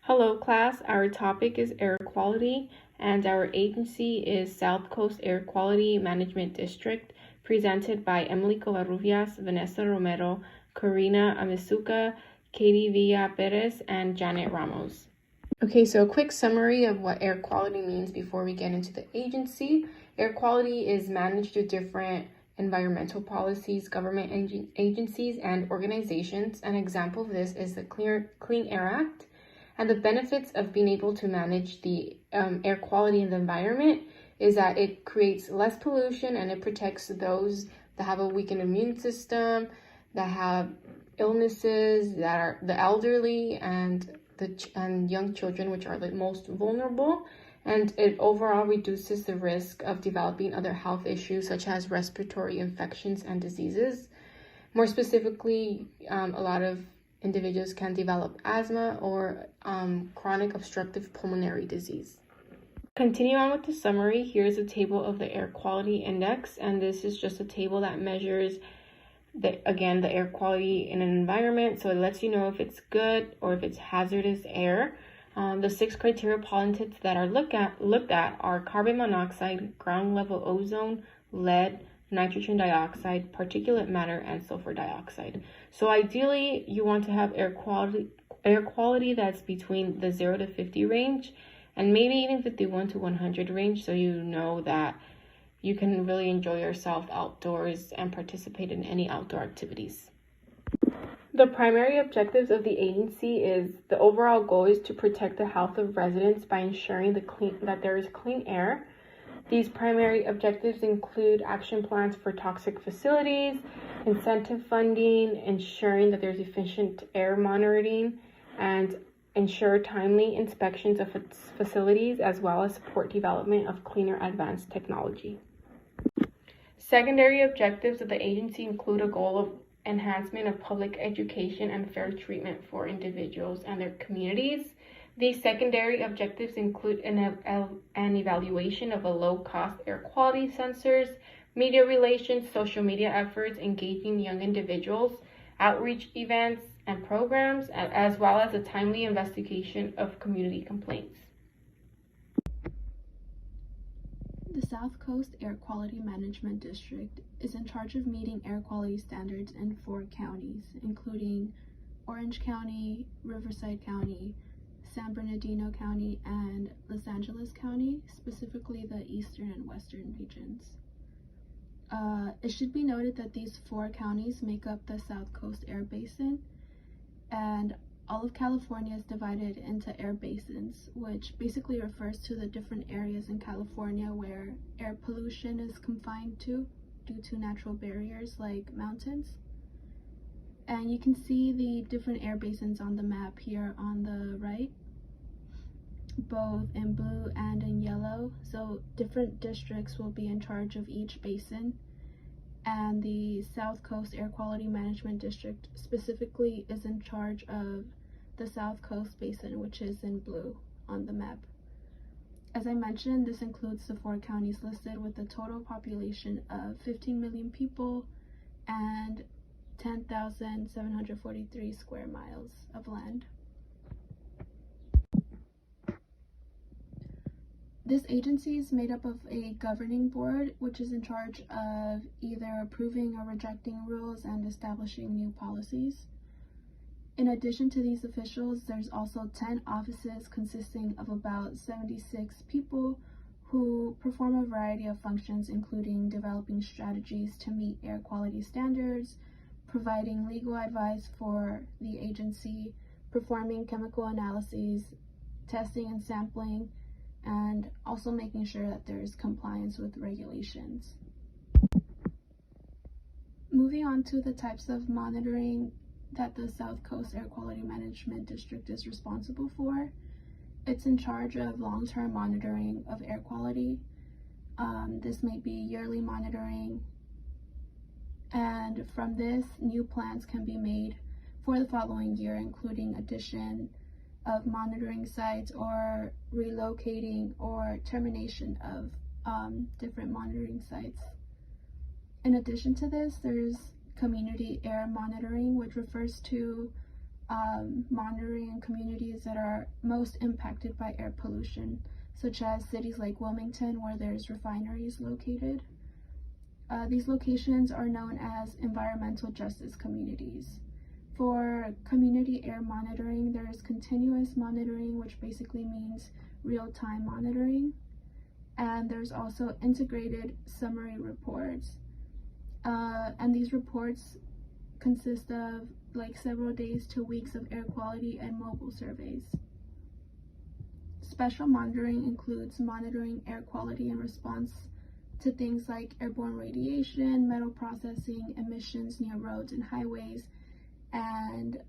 Hello class, our topic is air quality and our agency is South Coast Air Quality Management District, presented by Emely Covarrubias, Vanessa Romero, Carina, Amezcua, Katy, Perez, and Janet Ramos. Okay, so a quick summary of what air quality means before we get into the agency. Air quality is managed through different environmental policies, government agencies, and organizations. An example of this is the Clean Air Act. And the benefits of being able to manage the air quality in the environment is that it creates less pollution and it protects those that have a weakened immune system, that have illnesses, that are the elderly and young children, which are the most vulnerable. And it overall reduces the risk of developing other health issues such as respiratory infections and diseases. More specifically, a lot of individuals can develop asthma or chronic obstructive pulmonary disease. Continue on with the summary. Here's a table of the air quality index, and this is just a table that measures the air quality in an environment, so it lets you know if it's good or if it's hazardous air. The 6 criteria pollutants that are looked at are carbon monoxide, ground level ozone, lead, nitrogen dioxide, particulate matter, and sulfur dioxide. So ideally, you want to have air quality that's between the 0 to 50 range, and maybe even 51 to 100 range, so you know that you can really enjoy yourself outdoors and participate in any outdoor activities. The primary objectives of the agency is the overall goal is to protect the health of residents by ensuring that there is clean air. These primary objectives include action plans for toxic facilities, incentive funding, ensuring that there's efficient air monitoring, and ensure timely inspections of its facilities, as well as support development of cleaner advanced technology. Secondary objectives of the agency include a goal of enhancement of public education and fair treatment for individuals and their communities. These secondary objectives include an evaluation of a low-cost air quality sensors, media relations, social media efforts, engaging young individuals, outreach events and programs, as well as a timely investigation of community complaints. The South Coast Air Quality Management District is in charge of meeting air quality standards in 4 counties, including Orange County, Riverside County, San Bernardino County, and Los Angeles County, specifically the eastern and western regions. It should be noted that these 4 counties make up the South Coast Air Basin, and all of California is divided into air basins, which basically refers to the different areas in California where air pollution is confined to due to natural barriers like mountains. And you can see the different air basins on the map here on the right, both in blue and in yellow. So different districts will be in charge of each basin, and the South Coast Air Quality Management District specifically is in charge of the South Coast Basin, which is in blue on the map. As I mentioned, this includes the 4 counties listed with a total population of 15 million people and 10,743 square miles of land. This agency is made up of a governing board, which is in charge of either approving or rejecting rules and establishing new policies. In addition to these officials, there's also 10 offices consisting of about 76 people who perform a variety of functions, including developing strategies to meet air quality standards, providing legal advice for the agency, performing chemical analyses, testing and sampling, and also making sure that there is compliance with regulations. Moving on to the types of monitoring that the South Coast Air Quality Management District is responsible for. It's in charge of long-term monitoring of air quality. This may be yearly monitoring, and from this, new plans can be made for the following year, including addition of monitoring sites or relocating or termination of different monitoring sites. In addition to this, there's community air monitoring, which refers to monitoring communities that are most impacted by air pollution, such as cities like Wilmington, where there's refineries located. These locations are known as environmental justice communities. For community air monitoring, there is continuous monitoring, which basically means real-time monitoring. And there's also integrated summary reports. And these reports consist of like several days to weeks of air quality and mobile surveys. Special monitoring includes monitoring air quality in response to things like airborne radiation, metal processing, emissions near roads and highways, and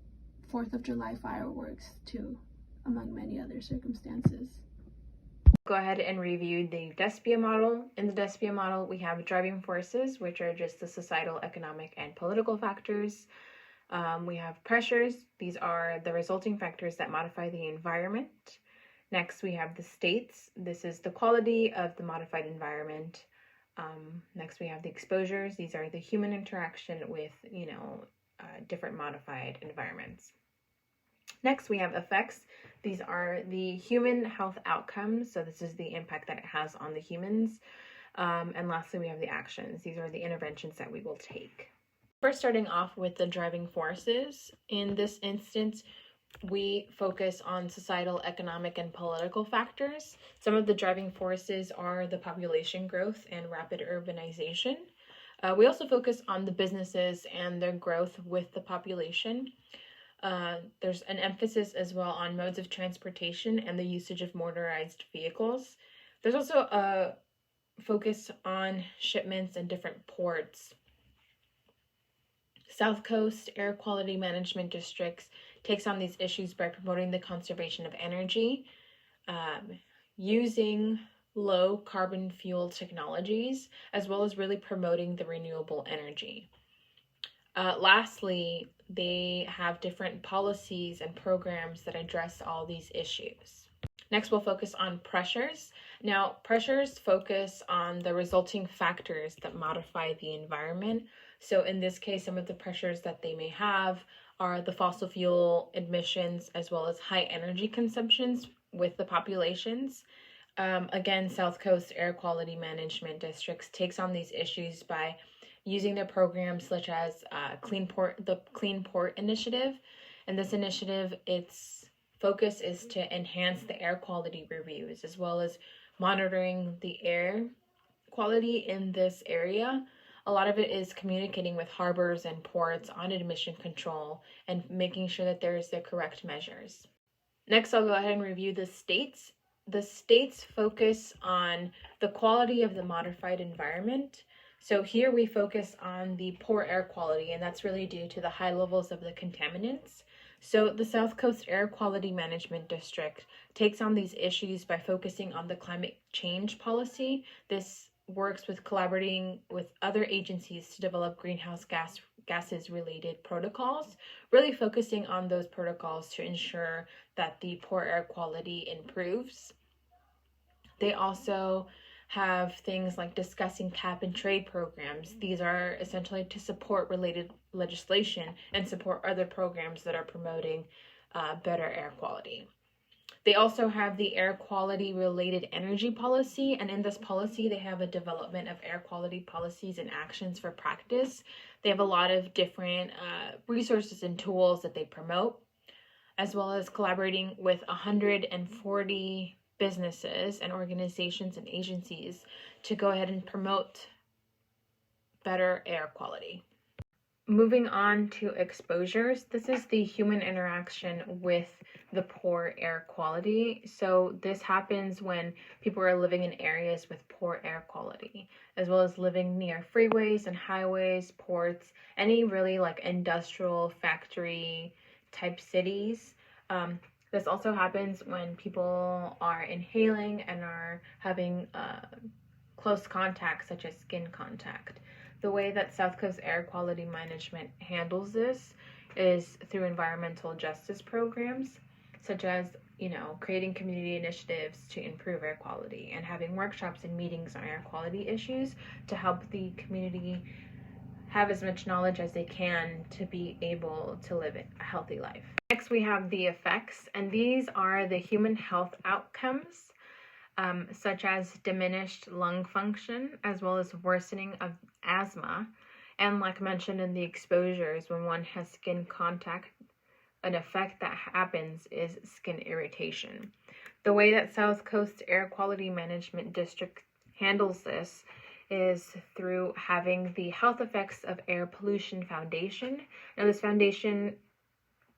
4th of July fireworks too, among many other circumstances. Go ahead and review the DESPIA model. In the DESPIA model, we have driving forces, which are just the societal, economic, and political factors. We have pressures. These are the resulting factors that modify the environment. Next, we have the states. This is the quality of the modified environment. Next, we have the exposures. These are the human interaction with, different modified environments. Next, we have effects. These are the human health outcomes. So this is the impact that it has on the humans. And lastly, we have the actions. These are the interventions that we will take. First, starting off with the driving forces. In this instance, we focus on societal, economic, and political factors. Some of the driving forces are the population growth and rapid urbanization. We also focus on the businesses and their growth with the population. There's an emphasis as well on modes of transportation and the usage of motorized vehicles. There's also a focus on shipments and different ports. South Coast Air Quality Management Districts takes on these issues by promoting the conservation of energy, using low carbon fuel technologies, as well as really promoting the renewable energy. Lastly, they have different policies and programs that address all these issues. Next, we'll focus on pressures. Now, pressures focus on the resulting factors that modify the environment. So in this case, some of the pressures that they may have are the fossil fuel emissions, as well as high energy consumptions with the populations. Again, South Coast Air Quality Management Districts takes on these issues by using their programs such as the Clean Port Initiative. And this initiative, its focus is to enhance the air quality reviews, as well as monitoring the air quality in this area. A lot of it is communicating with harbors and ports on emission control and making sure that there is the correct measures. Next, I'll go ahead and review the states. The states focus on the quality of the modified environment. So here we focus on the poor air quality, and that's really due to the high levels of the contaminants. So the South Coast Air Quality Management District takes on these issues by focusing on the climate change policy. This works with collaborating with other agencies to develop greenhouse gases related protocols, really focusing on those protocols to ensure that the poor air quality improves. They also have things like discussing cap and trade programs. These are essentially to support related legislation and support other programs that are promoting better air quality. They also have the air quality related energy policy, and in this policy they have a development of air quality policies and actions for practice. They have a lot of different resources and tools that they promote, as well as collaborating with 140 businesses and organizations and agencies to go ahead and promote better air quality. Moving on to exposures, this is the human interaction with the poor air quality. So this happens when people are living in areas with poor air quality, as well as living near freeways and highways, ports, any really like industrial factory type cities. This also happens when people are inhaling and are having close contact, such as skin contact. The way that South Coast Air Quality Management handles this is through environmental justice programs, such as, creating community initiatives to improve air quality and having workshops and meetings on air quality issues to help the community have as much knowledge as they can to be able to live a healthy life. Next, we have the effects, and these are the human health outcomes, such as diminished lung function, as well as worsening of asthma. And like mentioned in the exposures, when one has skin contact, an effect that happens is skin irritation. The way that South Coast Air Quality Management District handles this is through having the Health Effects of Air Pollution Foundation. Now, this foundation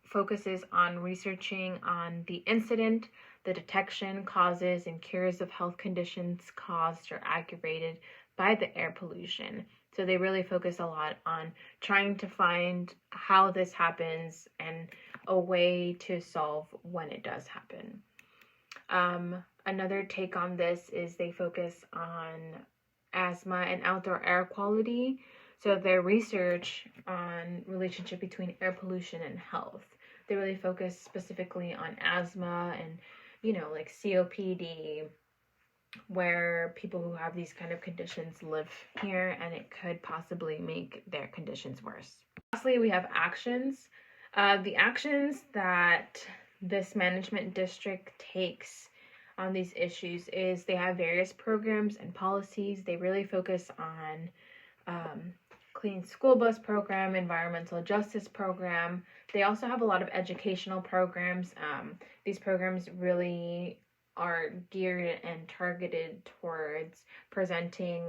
focuses on researching on the incident, the detection, causes, and cures of health conditions caused or aggravated by the air pollution. So they really focus a lot on trying to find how this happens and a way to solve when it does happen. Another take on this is they focus on asthma and outdoor air quality. So their research on relationship between air pollution and health. They really focus specifically on asthma and, like COPD, where people who have these kind of conditions live here, and it could possibly make their conditions worse. Lastly, we have actions. The actions that this management district takes on these issues is they have various programs and policies. They really focus on clean school bus program, environmental justice program. They also have a lot of educational programs. These programs really are geared and targeted towards presenting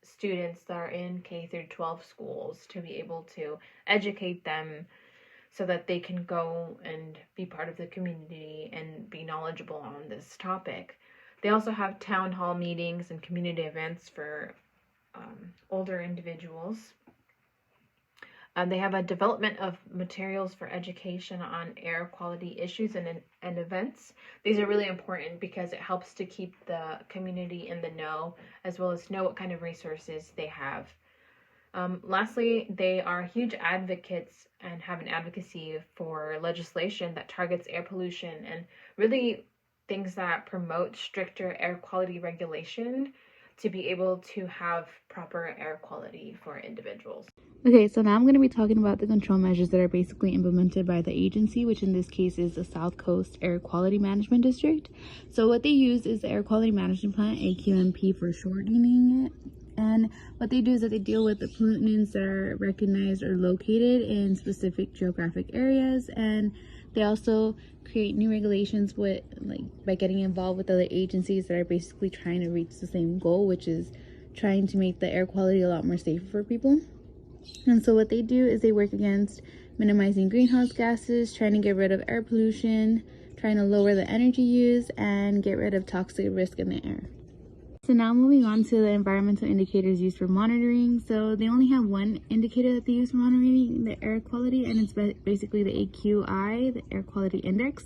students that are in K through 12 schools to be able to educate them so that they can go and be part of the community and be knowledgeable on this topic. They also have town hall meetings and community events for older individuals. They have a development of materials for education on air quality issues and events. These are really important because it helps to keep the community in the know, as well as know what kind of resources they have. Lastly, they are huge advocates and have an advocacy for legislation that targets air pollution and really things that promote stricter air quality regulation to be able to have proper air quality for individuals. Okay, so now I'm going to be talking about the control measures that are basically implemented by the agency, which in this case is the South Coast Air Quality Management District. So what they use is the Air Quality Management Plan, AQMP for shortening it. And what they do is that they deal with the pollutants that are recognized or located in specific geographic areas, and they also create new regulations by getting involved with other agencies that are basically trying to reach the same goal, which is trying to make the air quality a lot more safer for people. And so what they do is they work against minimizing greenhouse gases, trying to get rid of air pollution, trying to lower the energy use, and get rid of toxic risk in the air. So now moving on to the environmental indicators used for monitoring. So they only have one indicator that they use for monitoring the air quality, and it's basically the AQI, the air quality index.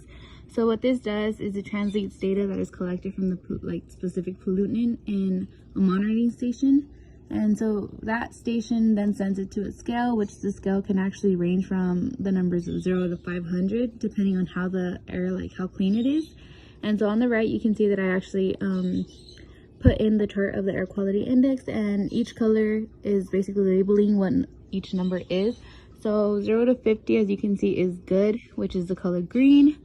So what this does is it translates data that is collected from the specific pollutant in a monitoring station. And so that station then sends it to a scale, which the scale can actually range from the numbers of 0 to 500, depending on how the air, how clean it is. And so on the right, you can see that I actually put in the chart of the air quality index, and each color is basically labeling what each number is. So 0 to 50, as you can see, is good, which is the color green.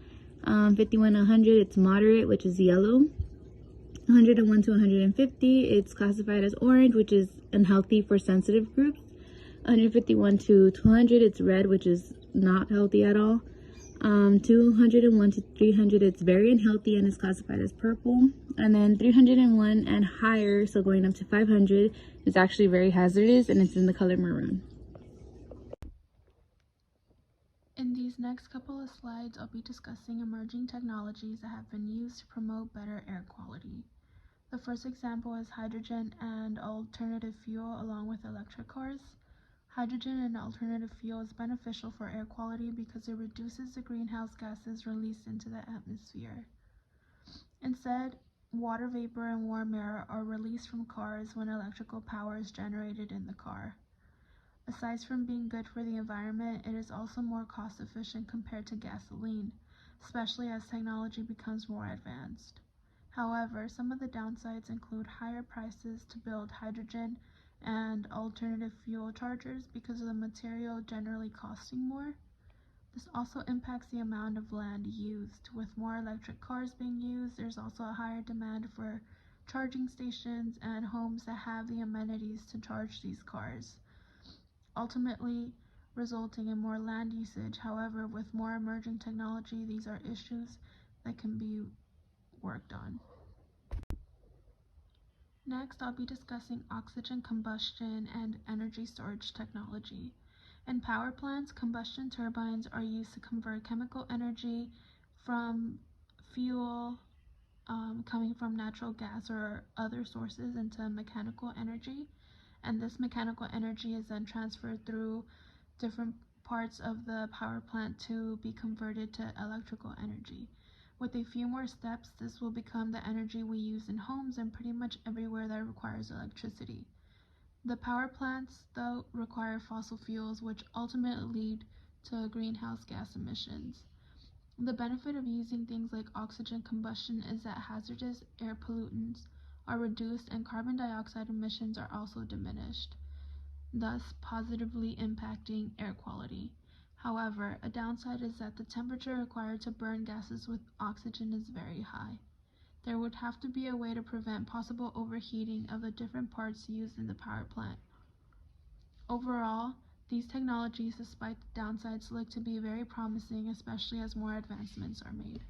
51 to 100, it's moderate, which is yellow. 101 to 150, it's classified as orange, which is unhealthy for sensitive groups. 151 to 200, it's red, which is not healthy at all. 201 to 300, it's very unhealthy and is classified as purple. And then 301 and higher, so going up to 500, is actually very hazardous, and it's in the color maroon. In these next couple of slides, I'll be discussing emerging technologies that have been used to promote better air quality. The first example is hydrogen and alternative fuel along with electric cars. Hydrogen and alternative fuel is beneficial for air quality because it reduces the greenhouse gases released into the atmosphere. Instead, water vapor and warm air are released from cars when electrical power is generated in the car. Aside from being good for the environment, it is also more cost efficient compared to gasoline, especially as technology becomes more advanced. However, some of the downsides include higher prices to build hydrogen and alternative fuel chargers because of the material generally costing more. This also impacts the amount of land used. With more electric cars being used, there's also a higher demand for charging stations and homes that have the amenities to charge these cars, ultimately resulting in more land usage. However, with more emerging technology, these are issues that can be worked on. Next, I'll be discussing oxygen combustion and energy storage technology. In power plants, combustion turbines are used to convert chemical energy from fuel coming from natural gas or other sources into mechanical energy. And this mechanical energy is then transferred through different parts of the power plant to be converted to electrical energy. With a few more steps, this will become the energy we use in homes and pretty much everywhere that requires electricity. The power plants, though, require fossil fuels, which ultimately lead to greenhouse gas emissions. The benefit of using things like oxygen combustion is that hazardous air pollutants are reduced and carbon dioxide emissions are also diminished, thus positively impacting air quality. However, a downside is that the temperature required to burn gases with oxygen is very high. There would have to be a way to prevent possible overheating of the different parts used in the power plant. Overall, these technologies, despite the downsides, look to be very promising, especially as more advancements are made.